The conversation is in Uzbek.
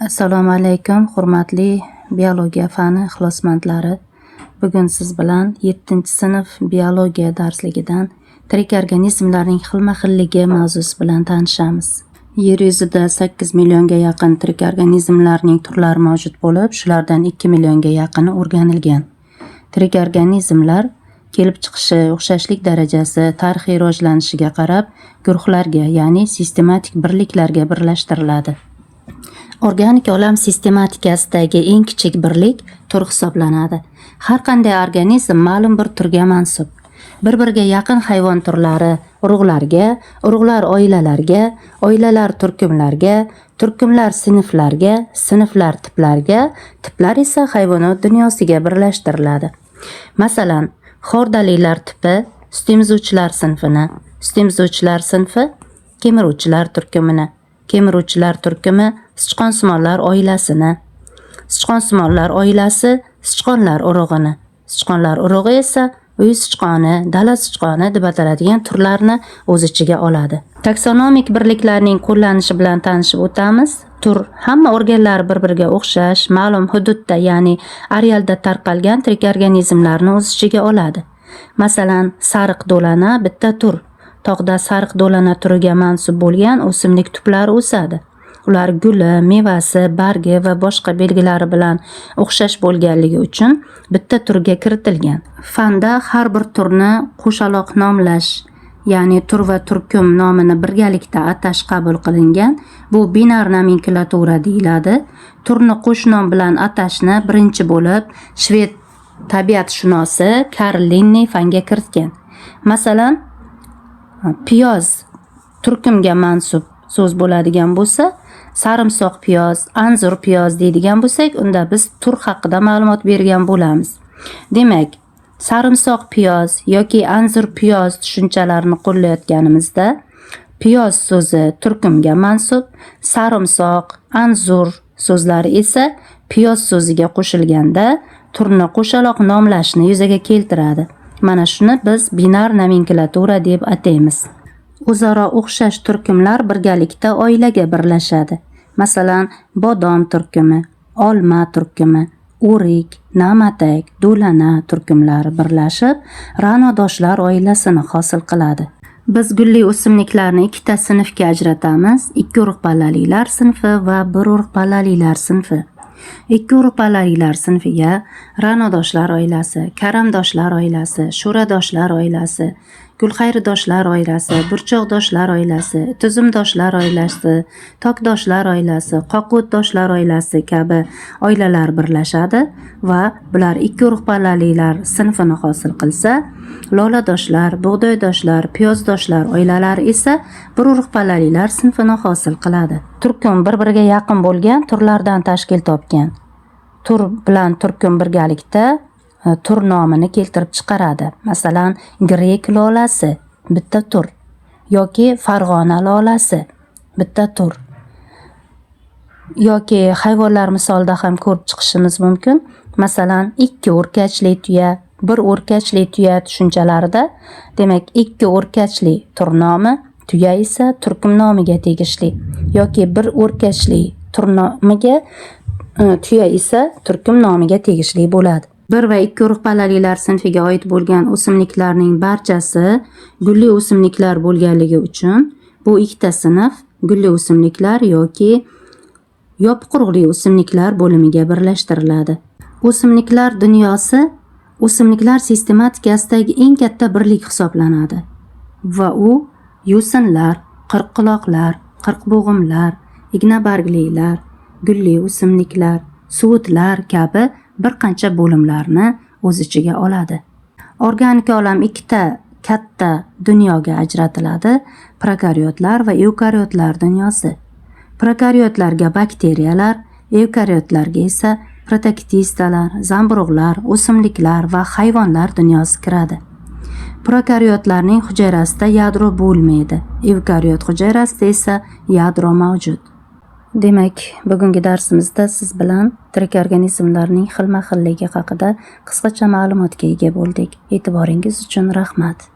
Assalomu alaykum, hurmatli biologiya fani ixlosmandlari. Bugun siz bilan 7-sinf biologiya darsligidan tirik organizmlarning xilma-xilligi mavzusi bilan tanishamiz. Yer yuzida 8 millionga yaqin tirik organizmlarning turlari mavjud bo'lib, shulardan 2 millionga yaqini o'rganilgan. Tirik organizmlar kelib chiqishi, o'xshashlik darajasi, tarixiy rivojlanishiga qarab guruhlarga, ya'ni sistematik birliklarga birlashtiriladi. Organik olam sistematikasidagi eng kichik birlik tur hisoblanadi. Har qanday organizm ma'lum bir turga mansub. Bir-biriga yaqin hayvon turlari urug'larga, urug'lar oilalarga, oilalar turkumlarga, turkumlar sinflarga, sinflar tiplarga, tiplar esa hayvonot dunyosiga birlashtiriladi. Masalan, xordalilar tipi sutemizuvchilar sinfini, sutemizuvchilar sinfi kemiruvchilar turkumini, kemiruvchilar turkumi sichqonsimonlar oilasini, sichqonsimonlar oilasi sichqonlar urug'ini, sichqonlar urug'i esa uy sichqoni, dala sichqoni deb ataladigan turlarni o'z ichiga oladi. Taksonomik birliklarning qo'llanishi bilan tanishib o'tamiz. Tur hamma organlari bir-biriga o'xshash, ma'lum hududda, ya'ni arealda tarqalgan tirik organizmlarni o'z ichiga oladi. Masalan, sariq do'lana bitta tur. Tog'da sariq do'lana turiga mansub bo'lgan o'simlik tuplari o'sadi. Ular guli, mevasi, bargi va boshqa belgilari bilan o'xshash bo'lganligi uchun bitta turga kiritilgan. Fanda har bir turni qo'shaloq nomlash, ya'ni tur va turkum nomini birgalikda atash qabul qilingan. Bu binar nomenklatura deyiladi. Turni qo'sh nom bilan atashni birinchi bo'lib shved tabiatshunosi Karl Linne fanga kiritgan. Masalan, piyoz turkumga mansub so'z bo'ladigan bo'lsa, sarimsoq piyoz, anzur piyoz deydigan bo'lsak, unda biz tur haqida ma'lumot bergan bo'lamiz. Demak, sarimsoq piyoz yoki anzur piyoz tushunchalarini qo'llayotganimizda, piyoz so'zi turkumga mansub, sarimsoq, anzur so'zlari esa piyoz so'ziga qo'shilganda turni qo'shaloq nomlashni yuzaga keltiradi. Mana shuni biz binar nomenklatura deb ataymiz. O'zaro o'xshash turkumlar birgalikda oilaga birlashadi. Masalan, bodom turkumi, olma turkumi, o'rik, na'matak, do'lana turkumlari birlashib, ra'nodoshlar oilasini hosil qiladi. Biz gulli o'simliklarni ikkita sinfga ajratamiz: ikki urug' pallalilar sinfi va bir urug' pallalilar sinfi. Ikki urug' pallalilar sinfiga ra'nodoshlar oilasi, karamdoshlar oilasi, sho'radoshlar oilasi, gulxayridoshlar oilasi, burchoqdoshlar oilasi, tuzumdoshlar oilasi, tokdoshlar oilasi, qoqo'tdoshlar oilasi kabi oilalar birlashadi va bular ikki urug' pallalilar sinfini hosil qilsa, loladoshlar, bug'doydoshlar, piyozdoshlar oilalari esa bir urug' pallalilar sinfini hosil qiladi. Turkum bir-biriga yaqin bo'lgan turlardan tashkil topgan. Tur bilan turkum birgalikda tur nomini keltirib chiqaradi. Masalan, grek lolasi bitta tur yoki farg'ona lolasi bitta tur. Yoki hayvonlar misolida ham ko'rib chiqishimiz mumkin. Masalan, ikki o'rkachli tuya, bir o'rkachli tuya tushunchalarida, demak, ikki o'rkachli tur nomi, tuya esa turkum nomiga tegishli, yoki bir o'rkachli tur nomiga, tuya esa turkum nomiga tegishli bo'ladi. Bir va ikki urug' pallalilar sinfiga oid bo'lgan o'simliklarning barchasi gulli o'simliklar bo'lganligi uchun bu ikkita sinf gulli o'simliklar yoki yopiq urug'li o'simliklar bo'limiga birlashtiriladi. O'simliklar dunyosi o'simliklar sistematikasidagi eng katta birlik hisoblanadi va u yo'sinlar, qirqquloqlar, qirqbug'umlar, ignabarglilar, gulli o'simliklar, suvutlar kabi bir qancha bo'limlarni o'z ichiga oladi. Organik olam ikkita katta dunyoga ajratiladi: prokaryotlar va evkaryotlar dunyosi. Prokaryotlarga bakteriyalar, evkaryotlarga esa protokistidalar, zamburug'lar, o'simliklar va hayvonlar dunyosi kiradi. Prokaryotlarning hujayrasida yadro bo'lmaydi. Evkaryot hujayrasida esa yadro mavjud. Demak, bugungi darsimizda siz bilan tirik organizmlarning xilma-xilligi haqida qisqacha ma'lumotga ega bo'ldik. E'tiboringiz uchun rahmat.